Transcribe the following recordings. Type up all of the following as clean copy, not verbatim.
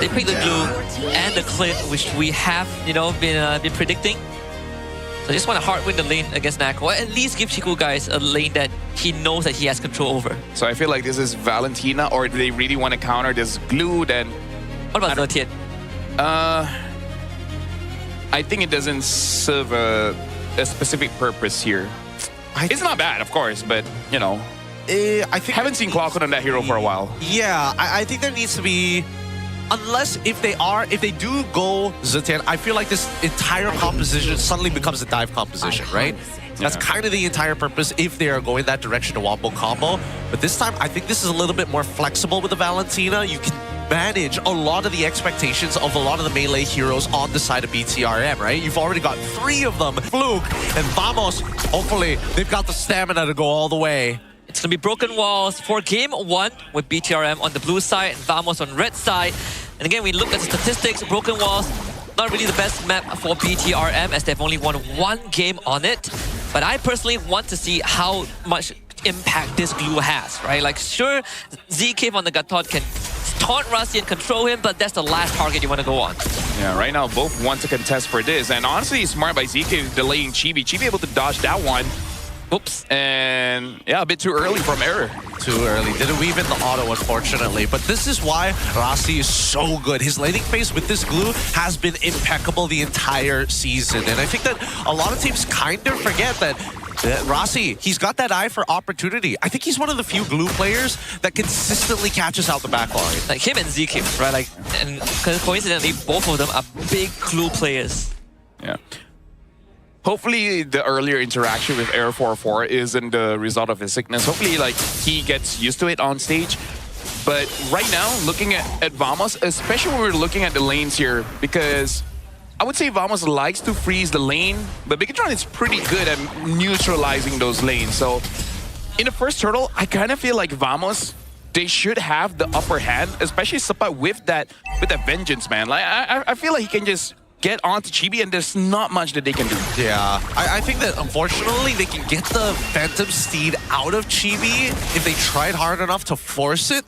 They picked the glue and the clint, which we have, been predicting. So I just want to hard win the lane against Nako, or at least give Chiku guys a lane that he knows that he has control over. So I feel like this is Valentina, or do they really want to counter this glue? Then what about Zetian? I think it doesn't serve a specific purpose here. It's not bad, of course, but I think haven't seen Clockwood on that hero for a while. Yeah, I think there needs to be, unless if they do go Zetian, I feel like this entire composition suddenly becomes a dive composition, right? That's kind of the entire purpose if they are going that direction to wombo combo. But this time, I think this is a little bit more flexible with the Valentina. You can manage a lot of the expectations of a lot of the melee heroes on the side of BTRM, right? You've already got 3 of them, Fluke and Vamos. Hopefully, they've got the stamina to go all the way. It's going to be broken walls for game 1 with BTRM on the blue side and Vamos on red side. And again, we look at the statistics, broken walls, not really the best map for BTRM as they've only won 1 game on it. But I personally want to see how much impact this glue has, right? Like, sure, ZK on the Gatot can taunt Rusty and control him, but that's the last target you want to go on. Yeah, right now both want to contest for this, and honestly, it's smart by ZK delaying Chibi. Chibi able to dodge that one. Oops. And yeah, a bit too early from Error. Too early. Didn't weave in the auto, unfortunately. But this is why Rasi is so good. His laning phase with this glue has been impeccable the entire season. And I think that a lot of teams kind of forget that Rasi, he's got that eye for opportunity. I think he's one of the few glue players that consistently catches out the backline. Like him and ZK, right? Like, and coincidentally, both of them are big glue players. Yeah. Hopefully, the earlier interaction with Air 44 isn't the result of his sickness. Hopefully, like, he gets used to it on stage. But right now, looking at Vamos, especially when we're looking at the lanes here, because I would say Vamos likes to freeze the lane, but BIGETRON is pretty good at neutralizing those lanes. So in the first turtle, I kind of feel like Vamos, they should have the upper hand, especially Sapa with that vengeance, man. Like I feel like he can just get onto Chibi and there's not much that they can do. Yeah, I think that unfortunately they can get the Phantom Steed out of Chibi if they tried hard enough to force it.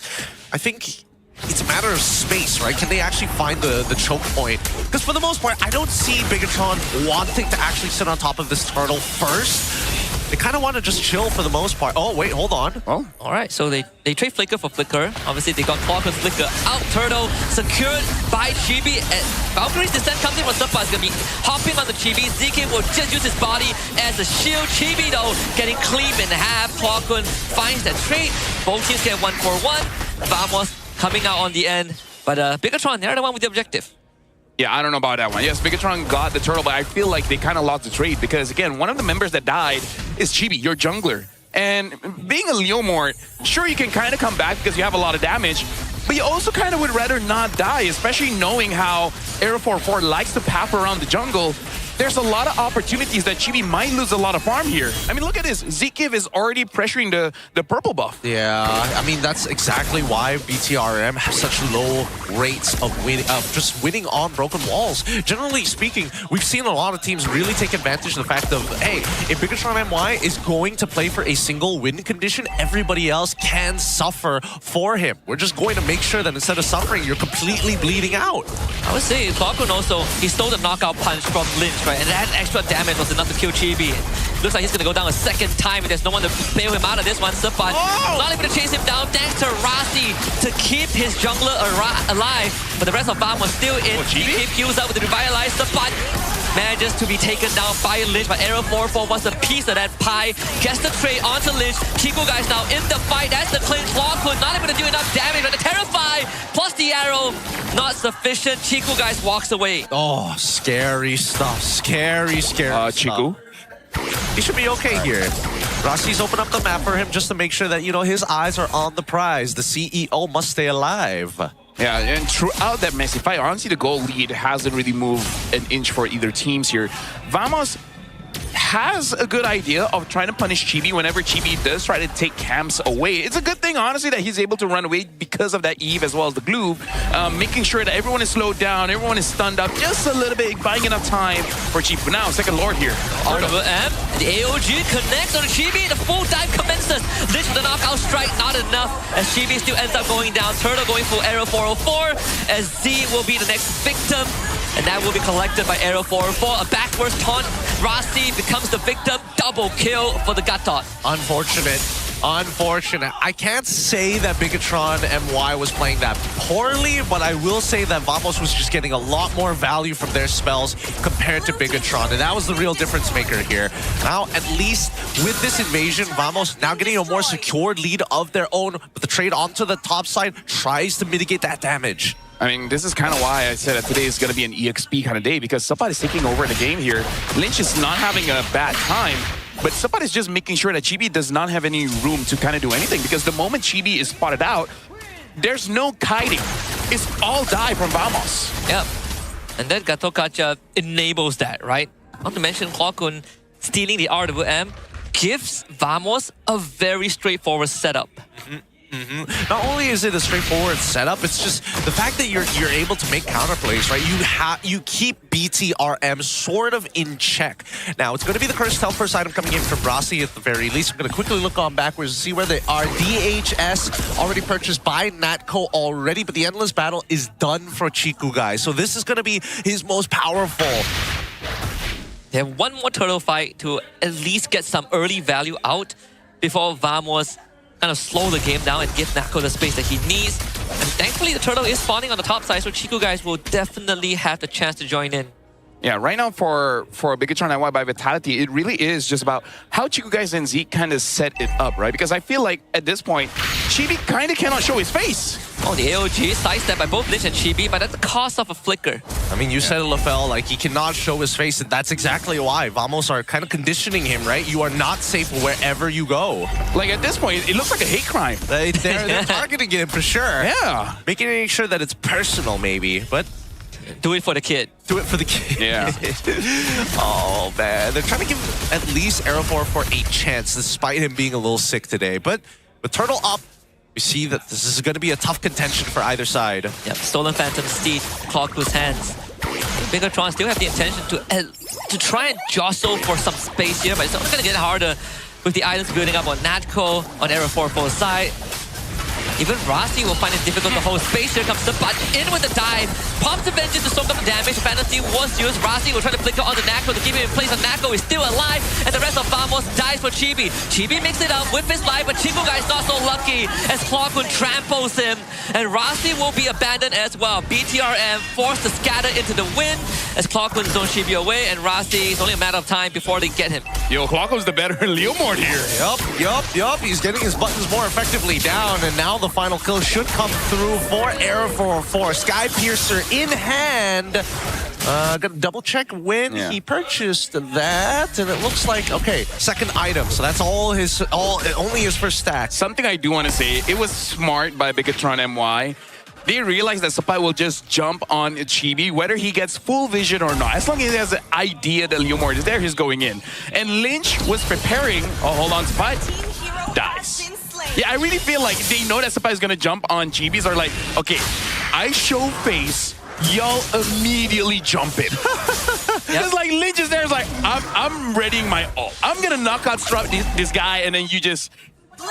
I think it's a matter of space, right? Can they actually find the choke point? Because for the most part, I don't see BIGETRON wanting to actually sit on top of this turtle first. They kind of want to just chill for the most part. Oh, wait, hold on. Oh, all right. So they trade Flicker for Flicker. Obviously, they got Clock and Flicker out. Turtle secured by Chibi. And Valkyrie's Descent comes in for Suppa. Is going to be hopping on the Chibi. ZK will just use his body as a shield. Chibi, though, getting cleaved in half. Clockun finds that trade. Both teams get 1-for-1. Vamos coming out on the end. But BIGETRON, they're the one with the objective. yeah, I don't know about that one. Yes, BIGETRON got the turtle, but I feel like they kind of lost the trade because, again, one of the members that died is Chibi, your jungler. And being a Leomort, sure, you can kind of come back because you have a lot of damage, but you also kind of would rather not die, especially knowing how Aero 44 likes to path around the jungle. There's a lot of opportunities that Chibi might lose a lot of farm here. I mean, look at this. Zekiv is already pressuring the purple buff. Yeah, I mean, that's exactly why BTRM has such low rates of just winning on broken walls. Generally speaking, we've seen a lot of teams really take advantage of the fact of, hey, if BIGETRON MY is going to play for a single win condition, everybody else can suffer for him. We're just going to make sure that instead of suffering, you're completely bleeding out. I would say Clockun also, he stole the knockout punch from Lynch, right? And that extra damage was enough to kill Chibi. Looks like he's going to go down a second time if there's no one to bail him out of this one. Supat not able to chase him down thanks to Rasi to keep his jungler alive. But the rest of Bam was still in. Chibi queues up with the revitalized. Supat manages to be taken down by Lynch, but Aero 44 wants a piece of that pie. Gets the trade onto Lynch. Chico guys now in the fight. That's the clinch. Clockun not able to do enough damage, but the Terrify plus the arrow not sufficient. Chico guys walks away. Oh, scary stuff. Scary stuff. Chico? He should be okay here. Rasi's opened up the map for him just to make sure that, you know, his eyes are on the prize. The CEO must stay alive. Yeah, and throughout that messy fight, honestly, the goal lead hasn't really moved an inch for either teams here. Vamos has a good idea of trying to punish Chibi whenever Chibi does try to take camps away. It's a good thing, honestly, that he's able to run away because of that Eve as well as the glue, making sure that everyone is slowed down, everyone is stunned up just a little bit, buying enough time for Chibi. But now, second Lord here. RWM, the AOG connects on Chibi, the full dive commences. This with the knockout strike, not enough, as Chibi still ends up going down. Turtle going for Arrow 404, as Z will be the next victim, and that will be collected by Arrow 404. A backwards taunt, Rossi becomes the victim, double kill for the Gatot. Unfortunate. I can't say that BIGETRON MY was playing that poorly, but I will say that Vamos was just getting a lot more value from their spells compared to BIGETRON, and that was the real difference maker here. Now, at least with this invasion, Vamos now getting a more secured lead of their own, but the trade onto the top side tries to mitigate that damage. I mean, this is kind of why I said that today is going to be an EXP kind of day, because somebody's taking over the game here. Lynch is not having a bad time, but somebody's just making sure that Chibi does not have any room to kind of do anything, because the moment Chibi is spotted out, there's no kiting. It's all die from Vamos. Yep. And then Gatokacha enables that, right? Not to mention Huakun stealing the RWM gives Vamos a very straightforward setup. Not only is it a straightforward setup, it's just the fact that you're able to make counterplays, right? You keep BTRM sort of in check. Now, it's going to be the cursed first item coming in from Rossi at the very least. I'm going to quickly look on backwards to see where they are. DHS already purchased by Natco already, but the Endless Battle is done for Chiku, guys. So this is going to be his most powerful. They have one more turtle fight to at least get some early value out before Vamos kind of slow the game down and give Nako the space that he needs. And thankfully, the turtle is spawning on the top side, so Chiku guys will definitely have the chance to join in. Yeah, right now for BIGETRON NY by Vitality, it really is just about how Chiku guys and Zeke kind of set it up, right? Because I feel like at this point, Chibi kind of cannot show his face. Oh, the AOG sidestep by both Lynch and Chibi, but at the cost of a flicker. I mean, you said it, LaFell, like he cannot show his face, and that's exactly why. Vamos are kind of conditioning him, right? You are not safe wherever you go. Like at this point, it looks like a hate crime. They're targeting him for sure. Yeah. Making sure that it's personal, maybe, but do it for the kid. Do it for the kid. Yeah. Oh, man. They're trying to give at least Arrow 404 a chance, despite him being a little sick today. But with Turtle up, we see that this is going to be a tough contention for either side. Yep, Stolen Phantom Steed, Clockwood's hands. BIGETRON still have the intention to try and jostle for some space here, but it's only going to get harder with the items building up on Natco, on Arrow 404's side. Even Rossi will find it difficult to hold space. Here comes the butt in with the dive. Pops the vengeance to soak up the damage. Fantasy was used. Rossi will try to flicker on the Nako to keep him in place. And Nako is still alive. And the rest of Vamos dies for Chibi. Chibi makes it up with his life, but Chiku guy's not so lucky as Clockwood tramples him. And Rossi will be abandoned as well. BTRM forced to scatter into the wind as Clockwood zones Chibi away. And Rossi, it's only a matter of time before they get him. Yo, Clockwood's the better Leomord here. Yup. He's getting his buttons more effectively down. And now the final kill should come through for Arrow 404. Sky Piercer in hand. Gonna double check when he purchased that, and it looks like, okay, second item. So that's only his first stack. Something I do want to say, it was smart by BIGETRON MY. They realized that Sapai will just jump on Chibi, whether he gets full vision or not. As long as he has an idea that Leomord is there, he's going in. And Lynch was preparing. Oh, hold on, Sapai dies. Yeah, I really feel like they know that Sapai is going to jump on Chibis. Are like, okay, I show face, y'all immediately jump in. It's like Lynch is there. It's like, I'm readying my ult. I'm going to knock out this guy, and then you just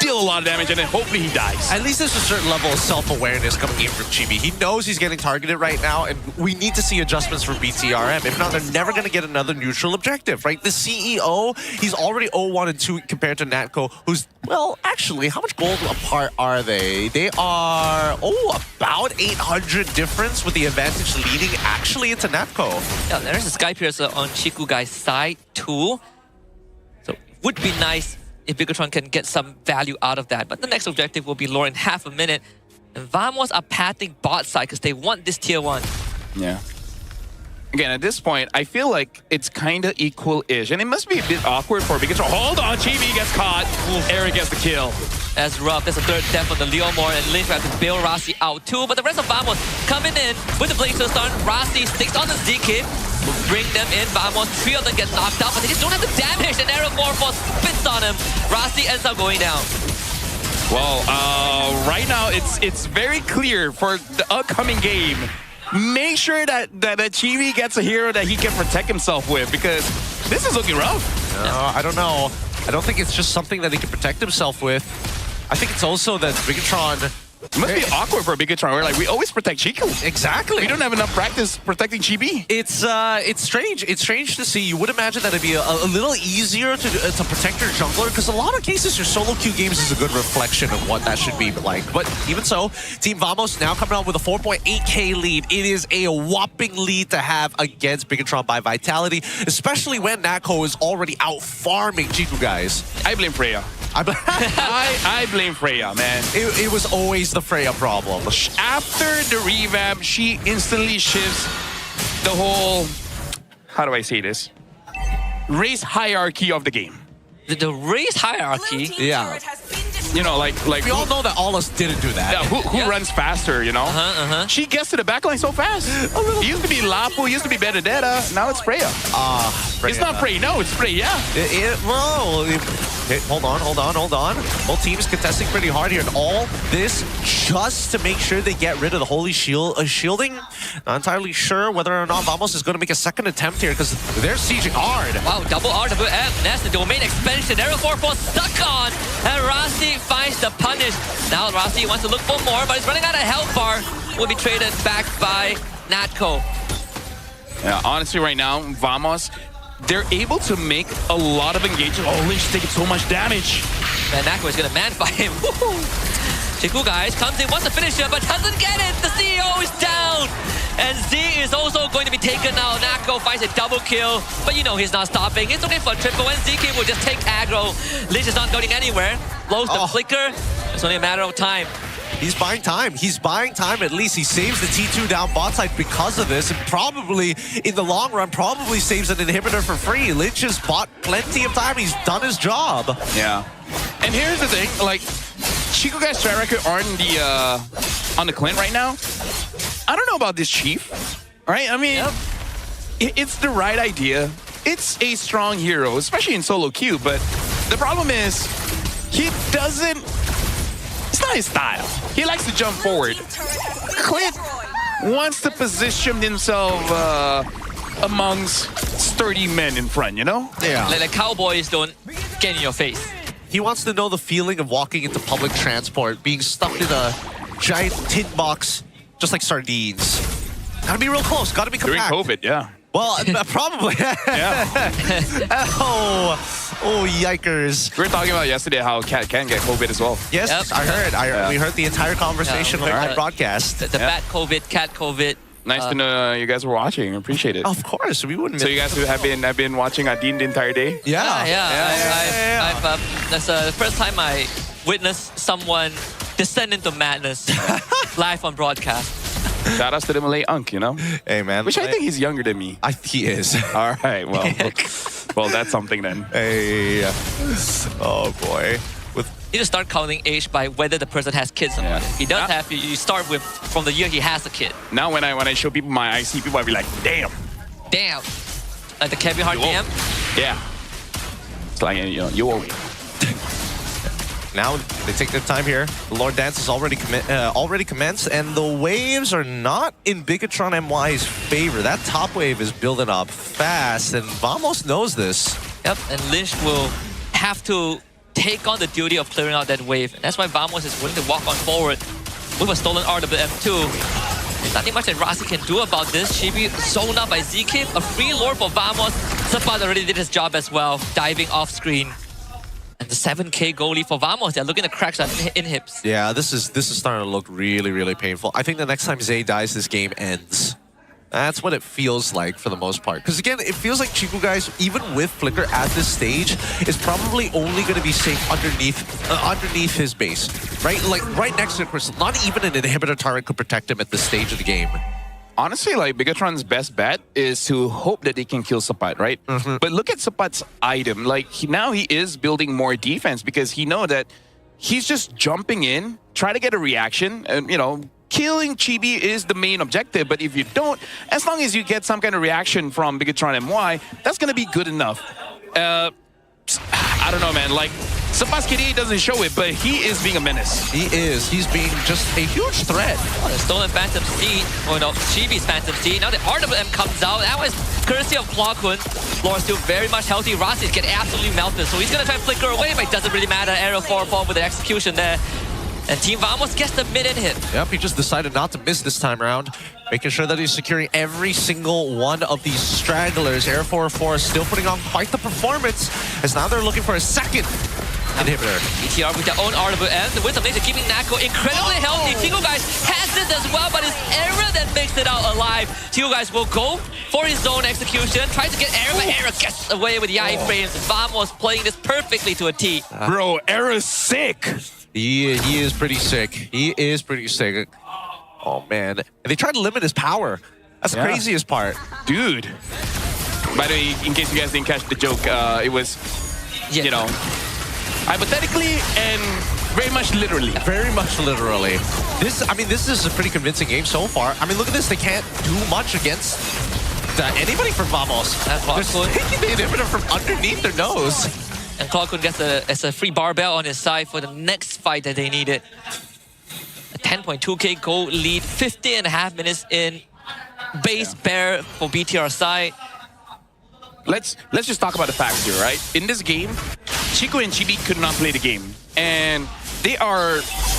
deal a lot of damage, and then hopefully he dies. At least there's a certain level of self-awareness coming in from Chibi. He knows he's getting targeted right now, and we need to see adjustments for BTRM. If not, they're never going to get another neutral objective, right? The CEO, he's already 0-1 and 2 compared to Natco, who's, well, actually, how much gold apart are they? They are, about 800 difference, with the advantage leading actually into Natco. Yeah, there's a Sky Piercer on Chiku guy's side too. So would be nice if BIGETRON can get some value out of that. But the next objective will be lore in half a minute. And Vamos are pathing bot side because they want this tier 1. Yeah. Again, at this point, I feel like it's kind of equal-ish. And it must be a bit awkward for BIGETRON. Hold on, Chibi gets caught. Eric gets the kill. That's rough. That's a third death on the Leomore, and Lynch will have to bail Rossi out too. But the rest of Vamos coming in with the Blazer Stun. Rossi sticks on the ZK. Will bring them in. Vamos, 3 of them get knocked out, but they just don't have the damage. And Arrow 4-4 spits on him. Rossi ends up going down. Well, right now it's very clear for the upcoming game. Make sure that Chibi gets a hero that he can protect himself with, because this is looking rough. I don't know. I don't think it's just something that he can protect himself with. I think it's also that BIGETRON... It must be awkward for BIGETRON. We're like, we always protect Chiku. Exactly. We don't have enough practice protecting Chibi. It's strange. It's strange to see. You would imagine that it'd be a little easier to protect your jungler, because a lot of cases your solo queue games is a good reflection of what that should be like. But even so, Team Vamos now coming out with a 4.8k lead. It is a whopping lead to have against BIGETRON by Vitality, especially when Nako is already out farming Chiku guys. I blame Freya. I blame Freya, man. It was always the Freya problem. After the revamp, she instantly shifts the whole, how do I say this? Race hierarchy of the game. The race hierarchy? Yeah. You know, like We all know that Allus didn't do that. yeah, who runs faster, you know? She gets to the backline so fast. It used to be Lapu, it used to be Benedetta, now it's Freya. Freya. It's not Freya, no, it's Freya. Okay, hold on. Both teams contesting pretty hard here, and all this just to make sure they get rid of the holy shielding. Not entirely sure whether or not Vamos is going to make a second attempt here, because they're sieging hard. Wow, double RWF. That's the domain expansion. Arrow 4-4 stuck on. And Rossi finds the punish. Now Rossi wants to look for more, but he's running out of health bar. Will be traded back by Natco. Yeah, honestly, right now, Vamos, they're able to make a lot of engagement. Oh, Lynch taking so much damage. And Natco is going to man-fight him. Chiku guys comes in, wants to finish him, but doesn't get it. The CEO is down. And Z is also going to be taken now. Natco finds a double kill, but you know he's not stopping. He's looking for a triple, and ZK will just take aggro. Lynch is not going anywhere. Blows the flicker. It's only a matter of time. He's buying time. He's buying time at least. He saves the T2 down bot side because of this, and probably, in the long run, probably saves an inhibitor for free. Lynch has bought plenty of time. He's done his job. Yeah. And here's the thing, like, Chiku guy's track record on the Clint right now. I don't know about this Chief, right? I mean, it's the right idea. It's a strong hero, especially in solo queue, but the problem is, he doesn't... It's not his style. He likes to jump forward. Clint wants to position himself amongst sturdy men in front, you know? Yeah. Like the cowboys don't get in your face. He wants to know the feeling of walking into public transport, being stuck in a giant tin box, just like sardines. Gotta be real close, gotta be compact. During COVID, yeah. Well, probably. Yeah. Oh, yikers. We were talking about yesterday how Cat can get COVID as well. Yes, Yep. I heard. We heard the entire conversation on the broadcast. The bat COVID, cat COVID. Nice to know you guys were watching. I appreciate it. Of course, we wouldn't. So you guys have been watching Adin the entire day? Yeah. That's the first time I witnessed someone descend into madness live on broadcast. Shout outs to the Malay Unk, you know? Hey, man. Which I think he's younger than me. He is. All right, well, that's something then. Hey. Oh, boy. You just start counting age by whether the person has kids or not. If he does have, you start with from the year he has a kid. Now when I show people my IC, people will be like, damn. Damn. Like the Kevin Hart damn? Yeah. It's like, you know, you owe me. Now they take their time here. The Lord Dance is already commenced, and the waves are not in BIGETRON MY's favor. That top wave is building up fast, and Vamos knows this. Yep, and Lynch will have to take on the duty of clearing out that wave. And that's why Vamos is willing to walk on forward with a stolen RWF too. There's nothing much that Rossi can do about this. Chibi zoned out by ZK, a free lord for Vamos. Sapat already did his job as well, diving off screen. And the 7k goalie for Vamos, they're looking to crack some inhibs. Yeah, this is starting to look really, really painful. I think the next time Zay dies, this game ends. That's what it feels like for the most part. Because again, it feels like Chiku guys, even with Flicker at this stage, is probably only going to be safe underneath his base. Right? Like right next to the crystal. Not even an inhibitor turret could protect him at this stage of the game. Honestly, like, BIGETRON's best bet is to hope that they can kill Sapat, right? But look at Sapat's item. Like, now he is building more defense because he know that he's just jumping in, try to get a reaction, and you know, killing Chibi is the main objective. But if you don't, as long as you get some kind of reaction from BIGETRON MY, that's gonna be good enough. I don't know, man. Like, Sebastian doesn't show it, but he is being a menace. He is. He's being just a huge threat. Oh, the stolen Phantom Seed, or no, Chibi's Phantom Seed. Now the RWM comes out. That was courtesy of Clawkun. Floor still very much healthy. Rasis get absolutely melted, so he's gonna try to flicker away, but it doesn't really matter. Arrow 4 with the execution there. And Team Vamos gets the mid-in hit. Yep, he just decided not to miss this time around. Making sure that he's securing every single one of these stragglers. Air 4 is still putting on quite the performance, as now they're looking for a second inhibitor. BTR with their own RWM. The Wisdom Laser keeping Nako incredibly healthy. Tigo Guys has this as well, but it's Era that makes it out alive. Tigo Guys will go for his zone execution. Tries to get Era, but Era gets away with the iframes. Vamos playing this perfectly to a T. Bro, Era's sick. He is pretty sick. He is pretty sick. Oh, man. And they tried to limit his power. That's the craziest part. Dude. By the way, in case you guys didn't catch the joke, it was, you know, hypothetically and very much literally. Very much literally. This is a pretty convincing game so far. I mean, look at this. They can't do much against anybody from Vamos. They're taking the inhibitor from underneath their nose. And Clawkun gets a free barbell on his side for the next fight that they needed. A 10.2k gold lead, 50.5 minutes in. Base bear for BTR side. Let's just talk about the facts here, right? In this game, Chico and Chibi could not play the game. And they are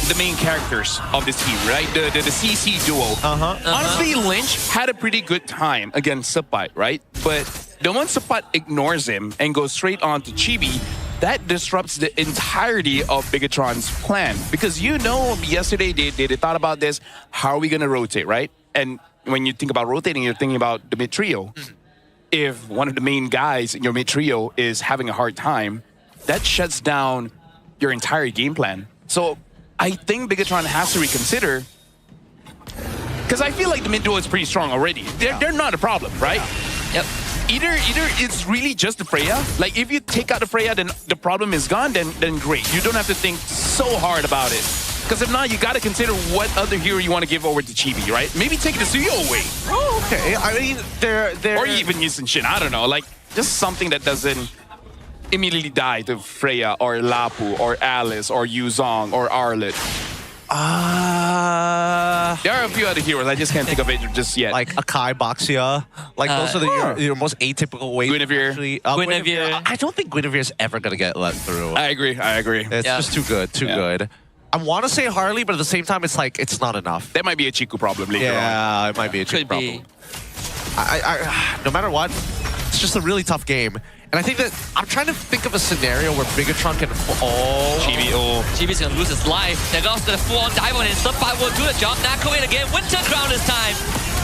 the main characters of this team, right? The CC duo. Honestly, Lynch had a pretty good time against Supai, right? But the one Supai ignores him and goes straight on to Chibi, that disrupts the entirety of BIGETRON's plan. Because you know, yesterday they thought about this, how are we gonna rotate, right? And when you think about rotating, you're thinking about the mid trio. If one of the main guys in your mid trio is having a hard time, that shuts down your entire game plan. So I think BIGETRON has to reconsider, because I feel like the mid duo is pretty strong already. They're not a problem, right? Yep. Either it's really just the Freya. Like if you take out the Freya, then the problem is gone. Then great. You don't have to think so hard about it. Because if not, you got to consider what other hero you want to give over to Chibi, right? Maybe take the Suyo away. Oh, okay. I mean, they're or even Yisun Shin. I don't know. Like just something that doesn't immediately die to Freya or Lapu or Alice or Yuzong or Arlet. There are a few other heroes. I just can't think of it just yet. Like Akai, Baxia. Like those are your most atypical ways. Guinevere. Guinevere. I don't think Guinevere's ever going to get let through. I agree. It's just too good. Too good. I want to say Harley, but at the same time, it's like, it's not enough. That might be a Chiku problem later on. Yeah, it might be a Chiku problem. No matter what, it's just a really tough game. And I think that I'm trying to think of a scenario where BIGETRON can Chibi's gonna lose his life. They're also gonna full-on dive on it. Supai will do the job. Nako in again. Winter Crown this time.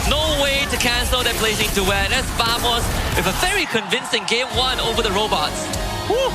No way to cancel that blazing duet. That's Vamos with a very convincing game 1 over the robots. Woo.